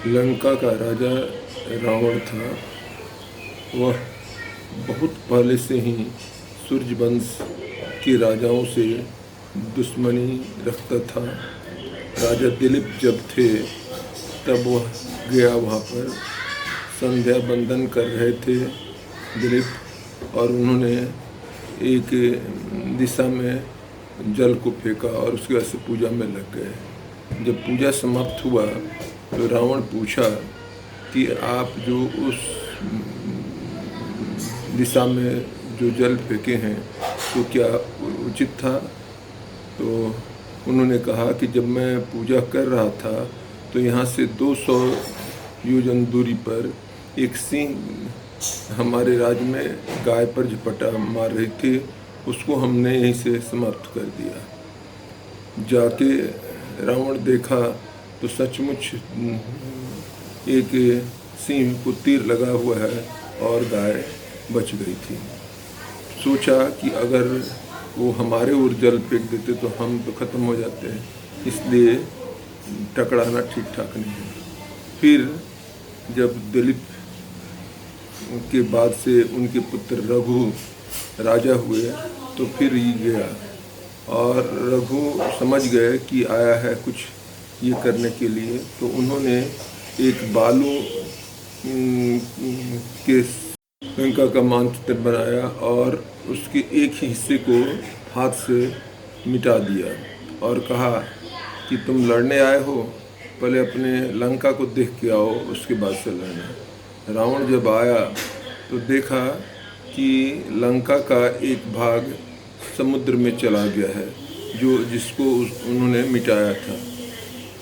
लंका का राजा रावण था। वह बहुत पहले से ही सूर्यवंश के राजाओं से दुश्मनी रखता था। राजा दिलीप जब थे तब वह गया वहाँ पर, संध्या बंदन कर रहे थे दिलीप, और उन्होंने एक दिशा में जल को फेंका और उसके बाद से पूजा में लग गए। जब पूजा समाप्त हुआ तो रावण पूछा कि आप जो उस दिशा में जो जल फेंके हैं तो क्या उचित था? तो उन्होंने कहा कि जब मैं पूजा कर रहा था तो यहाँ से 200 योजन दूरी पर एक सिंह हमारे राज्य में गाय पर झपटा मार रही थी, उसको हमने यहीं से समाप्त कर दिया। जाके रावण देखा तो सचमुच एक सिंह को तीर लगा हुआ है और गाय बच गई थी। सोचा कि अगर वो हमारे ओर जल फेंक देते तो हम तो ख़त्म हो जाते हैं, इसलिए टकराना ठीक ठाक नहीं है। फिर जब दिलीप के बाद से उनके पुत्र रघु राजा हुए तो फिर ये गया, और रघु समझ गए कि आया है कुछ ये करने के लिए, तो उन्होंने एक बालू के लंका का मानचित्र बनाया और उसके एक ही हिस्से को हाथ से मिटा दिया और कहा कि तुम लड़ने आए हो, पहले अपने लंका को देख के आओ, उसके बाद से लड़ना। रावण जब आया तो देखा कि लंका का एक भाग समुद्र में चला गया है, जिसको उन्होंने मिटाया था।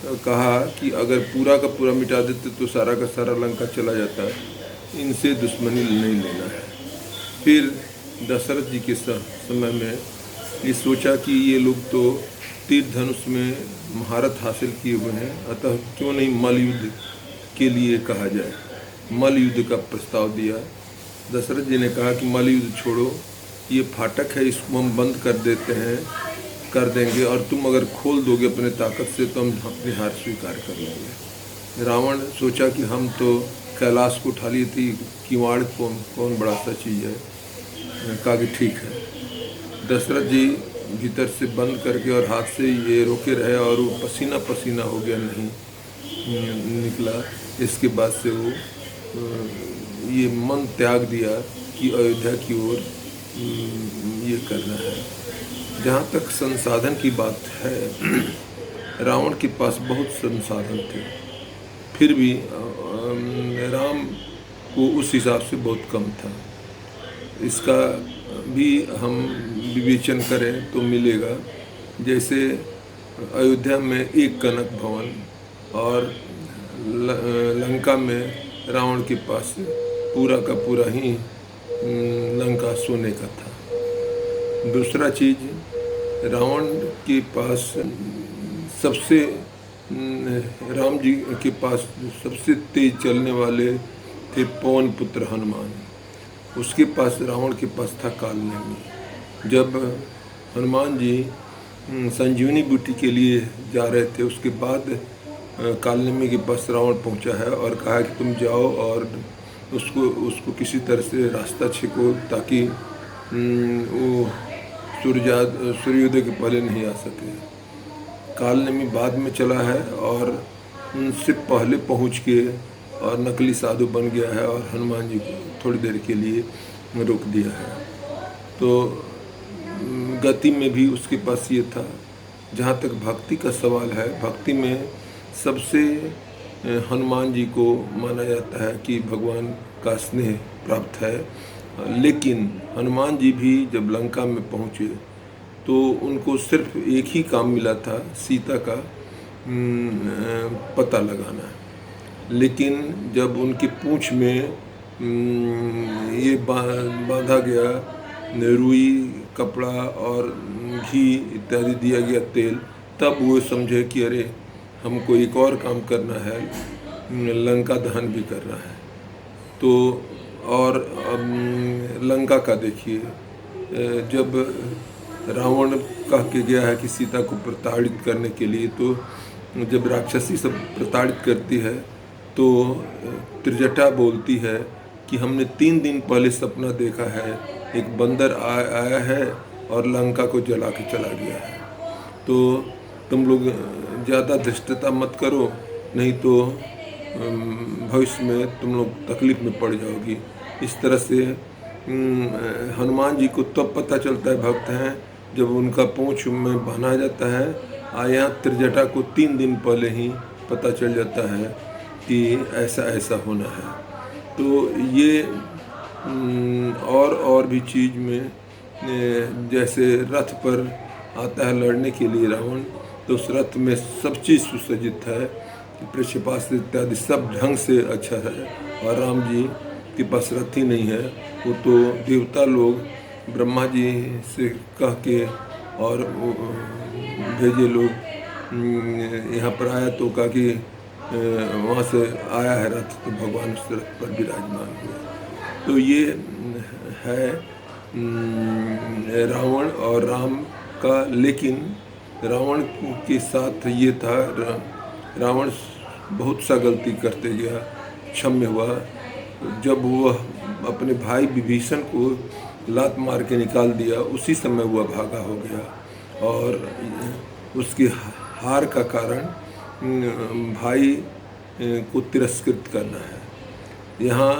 तो कहा कि अगर पूरा का पूरा मिटा देते तो सारा का सारा लंका चला जाता, इनसे दुश्मनी नहीं लेना है। फिर दशरथ जी के समय में ये सोचा कि ये लोग तो तीर धनुष में महारत हासिल किए हुए हैं, अतः क्यों नहीं मल्ल युद्ध के लिए कहा जाए। मल्ल युद्ध का प्रस्ताव दिया। दशरथ जी ने कहा कि मल्ल युद्ध छोड़ो, ये फाटक है, इसको हम बंद कर देंगे, और तुम अगर खोल दोगे अपने ताकत से तो हम अपनी हार स्वीकार कर लेंगे। रावण सोचा कि हम तो कैलाश को उठा ली थी, किवाड़ कौन बड़ा सा चीज़ है। कहा कि ठीक है। दशरथ जी भीतर से बंद करके और हाथ से ये रोके रहे और वो पसीना पसीना हो गया, नहीं निकला। इसके बाद से वो ये मन त्याग दिया कि अयोध्या की ओर ये करना है। जहाँ तक संसाधन की बात है, रावण के पास बहुत संसाधन थे, फिर भी राम को उस हिसाब से बहुत कम था। इसका भी हम विवेचन करें तो मिलेगा, जैसे अयोध्या में एक कनक भवन और लंका में रावण के पास पूरा का पूरा ही लंका सोने का था। दूसरा चीज़, रावण के पास राम जी के पास सबसे तेज चलने वाले थे पवन पुत्र हनुमान। उसके पास रावण के पास था कालनेमी। जब हनुमान जी संजीवनी बूटी के लिए जा रहे थे, उसके बाद कालनेमी के पास रावण पहुंचा है और कहा कि तुम जाओ और उसको किसी तरह से रास्ता छेको ताकि वो सूर्योदय के पहले नहीं आ सके। कालनेमी बाद में चला है और उनसे पहले पहुंच के और नकली साधु बन गया है और हनुमान जी को थोड़ी देर के लिए रोक दिया है। तो गति में भी उसके पास ये था। जहाँ तक भक्ति का सवाल है, भक्ति में सबसे हनुमान जी को माना जाता है कि भगवान का स्नेह प्राप्त है। लेकिन हनुमान जी भी जब लंका में पहुँचे तो उनको सिर्फ एक ही काम मिला था, सीता का पता लगाना। लेकिन जब उनकी पूंछ में ये बांधा गया रुई कपड़ा और घी इत्यादि दिया गया तेल, तब वो समझे कि अरे हमको एक और काम करना है, लंका दहन भी करना है। तो और लंका का देखिए, जब रावण कह के गया है कि सीता को प्रताड़ित करने के लिए, तो जब राक्षसी सब प्रताड़ित करती है तो त्रिजटा बोलती है कि हमने 3 दिन पहले सपना देखा है, एक बंदर आया है और लंका को जला के चला गया है। तो तुम लोग ज़्यादा धृष्टता मत करो, नहीं तो भविष्य में तुम लोग तकलीफ में पड़ जाओगी। इस तरह से हनुमान जी को तब पता चलता है भक्त हैं जब उनका पूंछ में बांधा जाता है। यहाँ त्रिजटा को 3 दिन पहले ही पता चल जाता है कि ऐसा ऐसा होना है। तो ये और भी चीज़ में जैसे रथ पर आता है लड़ने के लिए रावण, तो उस रथ में सब चीज़ सुसज्जित है, प्रक्षेपास्त्र इत्यादि सब ढंग से अच्छा है। और राम जी के पास रथ ही नहीं है, वो तो देवता लोग ब्रह्मा जी से कह के और भेजे लोग यहाँ पर आया, तो कहा कि वहाँ से आया है रथ, तो भगवान उस रथ पर विराजमान हुए। तो ये है रावण और राम का। लेकिन रावण के साथ ये था, रावण बहुत सा गलती करते गया, क्षम्य हुआ। जब वह अपने भाई विभीषण को लात मार के निकाल दिया, उसी समय वह भागा हो गया। और उसकी हार का कारण भाई को तिरस्कृत करना है। यहाँ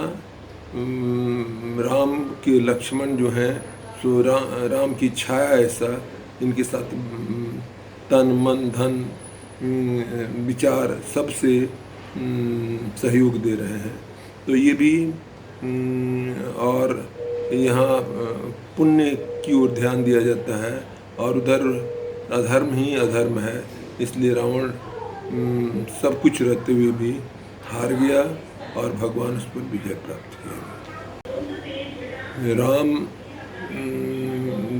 राम के लक्ष्मण जो हैं, सो राम की छाया ऐसा इनके साथ तन मन धन विचार सबसे सहयोग दे रहे हैं। तो ये भी और यहाँ पुण्य की ओर ध्यान दिया जाता है, और उधर अधर्म ही अधर्म है। इसलिए रावण सब कुछ रहते हुए भी हार गया और भगवान उस पर विजय प्राप्त किया। राम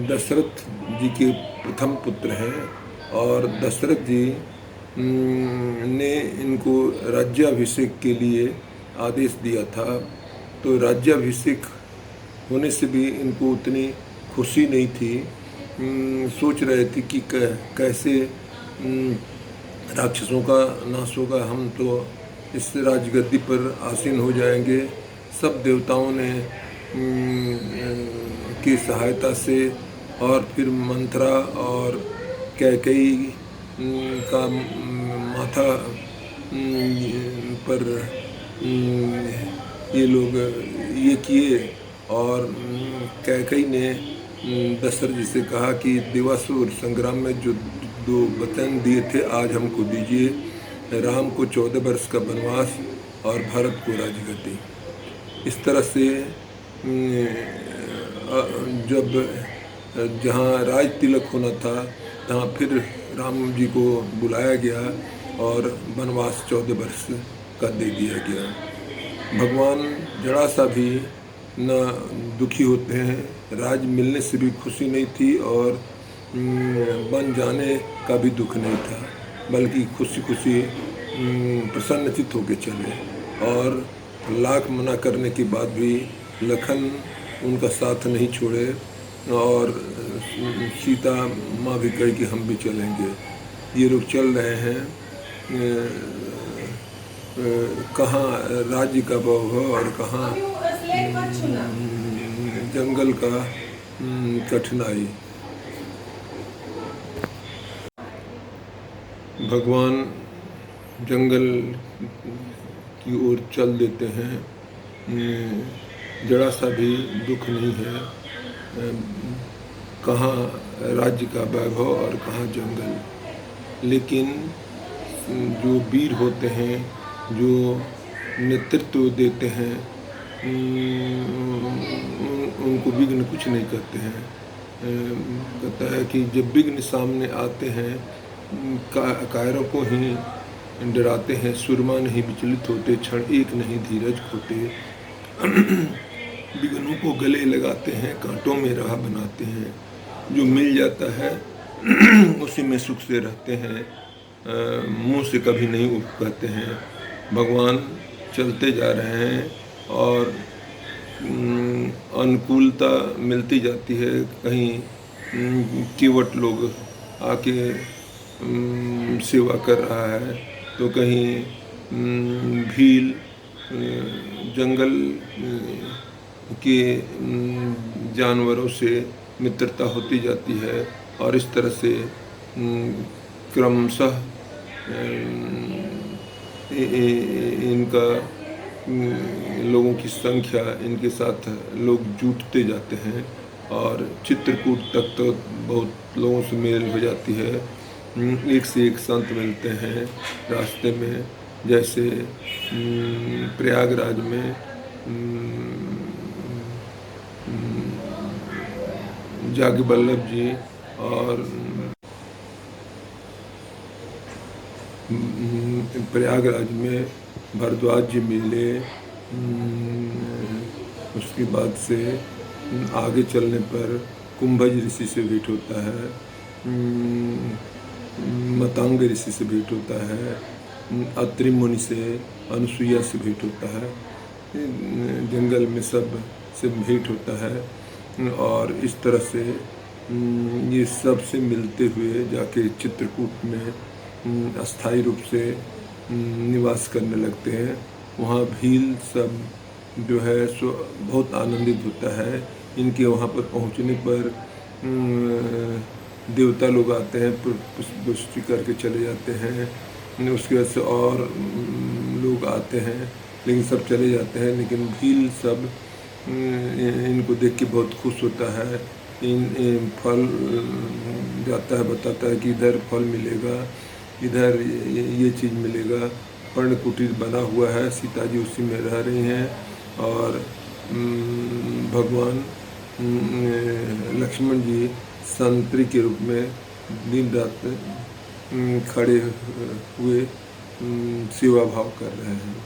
दशरथ जी के प्रथम पुत्र हैं, और दशरथ जी ने इनको राज्याभिषेक के लिए आदेश दिया था। तो राज्याभिषेक होने से भी इनको उतनी खुशी नहीं थी। सोच रहे थे कि कैसे राक्षसों का नाश होगा, हम तो इस राजगद्दी पर आसीन हो जाएंगे। सब देवताओं ने की सहायता से, और फिर मंत्रा और कैकेयी का माथा पर ये लोग ये किए, और कैकेयी ने दशरथ जी से कहा कि देवासुर संग्राम में जो 2 वचन दिए थे आज हमको दीजिए, राम को 14 वर्ष का वनवास और भरत को राजगद्दी। इस तरह से जब जहाँ राज तिलक होना था, तहाँ फिर राम जी को बुलाया गया और वनवास 14 वर्ष का दे दिया गया। भगवान जरा सा भी न दुखी होते हैं, राज मिलने से भी खुशी नहीं थी, और बन जाने का भी दुख नहीं था, बल्कि खुशी खुशी प्रसन्नचित होकर चले। और लाख मना करने के बाद भी लखन उनका साथ नहीं छोड़े, और सीता माँ भी कही कि हम भी चलेंगे। ये लोग चल रहे हैं, कहाँ राज्य का वैभव और कहाँ जंगल का कठिनाई। भगवान जंगल की ओर चल देते हैं, जरा सा भी दुख नहीं है। कहाँ राज्य का वैभव और कहाँ जंगल। लेकिन जो वीर होते हैं, जो नेतृत्व देते हैं, उनको विघ्न कुछ नहीं करते हैं। कहता है कि जब विघ्न सामने आते हैं, कायरों को ही डराते हैं, सुरमा नहीं विचलित होते, क्षण एक नहीं धीरज खोते। विघ्नों को गले लगाते हैं, कांटों में राह बनाते हैं, जो मिल जाता है उसी में सुख से रहते हैं, मुंह से कभी नहीं उफ कहते हैं। भगवान चलते जा रहे हैं और अनुकूलता मिलती जाती है। कहीं केवट लोग आके सेवा कर रहा है, तो कहीं भील, जंगल के जानवरों से मित्रता होती जाती है और इस तरह से क्रमशः इनका लोगों की संख्या, इनके साथ लोग जुटते जाते हैं और चित्रकूट तक तो बहुत लोगों से मेल हो जाती है। एक से एक संत मिलते हैं रास्ते में, जैसे प्रयागराज में जागे वल्लभ जी और प्रयागराज में भरद्वाज जी मिले। उसके बाद से आगे चलने पर कुंभज ऋषि से भेंट होता है, मतंग ऋषि से भेंट होता है, अत्रि मुनि से, अनुसुईया से भेंट होता है। जंगल में सब से भेंट होता है और इस तरह से ये सब से मिलते हुए जाके चित्रकूट में अस्थायी रूप से निवास करने लगते हैं। वहाँ भील सब जो है सो बहुत आनंदित होता है। इनके वहाँ पर पहुँचने पर देवता लोग आते हैं, पुष्टि करके चले जाते हैं। उसकी वजह से और लोग आते हैं, लेकिन सब चले जाते हैं। लेकिन भील सब इनको देख के बहुत खुश होता है। इन फल जाता है, बताता है कि इधर फल मिलेगा, इधर ये चीज़ मिलेगा। पर्ण कुटीर बना हुआ है, सीता जी उसी में रह रही हैं और भगवान लक्ष्मण जी संतरी के रूप में दिन रात खड़े हुए सेवा भाव कर रहे हैं।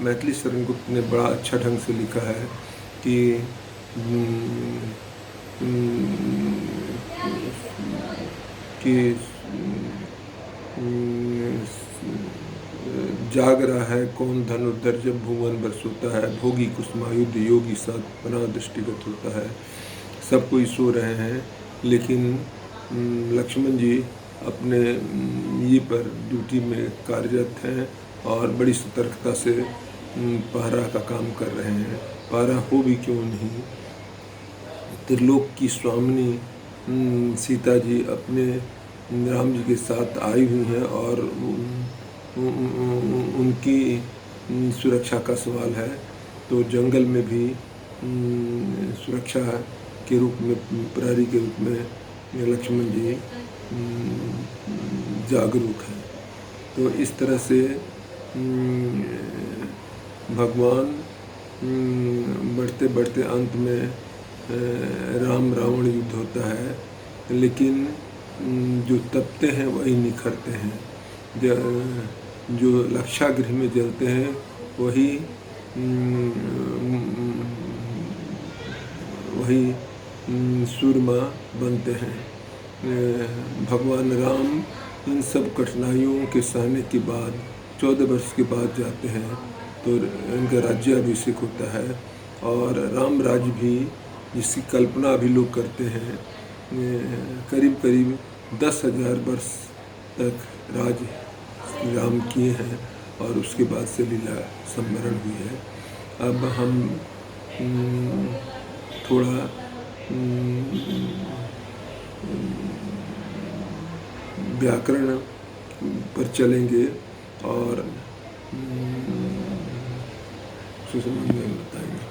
मैथिली शरण गुप्त ने बड़ा अच्छा ढंग से लिखा है कि जाग रहा है कौन धनुर्धर जब भुवन बरसोता है, भोगी कुसुमायुध योगी साथ पना दृष्टिगत होता है। सब कोई सो रहे हैं, लेकिन लक्ष्मण जी अपने ये पर ड्यूटी में कार्यरत हैं और बड़ी सतर्कता से पहरा का काम कर रहे हैं। पहरा हो भी क्यों नहीं, त्रिलोक की स्वामिनी सीता जी अपने राम जी के साथ आई हुई हैं और उनकी सुरक्षा का सवाल है। तो जंगल में भी सुरक्षा के रूप में, प्रहरी के रूप में लक्ष्मण जी जागरूक हैं। तो इस तरह से भगवान बढ़ते बढ़ते अंत में राम रावण युद्ध होता है, लेकिन जो तपते हैं वही निखरते हैं, जो लक्षागृह में जलते हैं वही सूरमा बनते हैं। भगवान राम इन सब कठिनाइयों के सहने के बाद 14 वर्ष के बाद जाते हैं तो इनका राज्याभिषेक होता है और राम राज्य भी, जिसकी कल्पना अभी लोग करते हैं, करीब करीब 10,000 वर्ष तक राज श्री राम किए हैं और उसके बाद से लीला संवरण हुई है। अब हम थोड़ा व्याकरण पर चलेंगे और सुसंबंध में बताएंगे।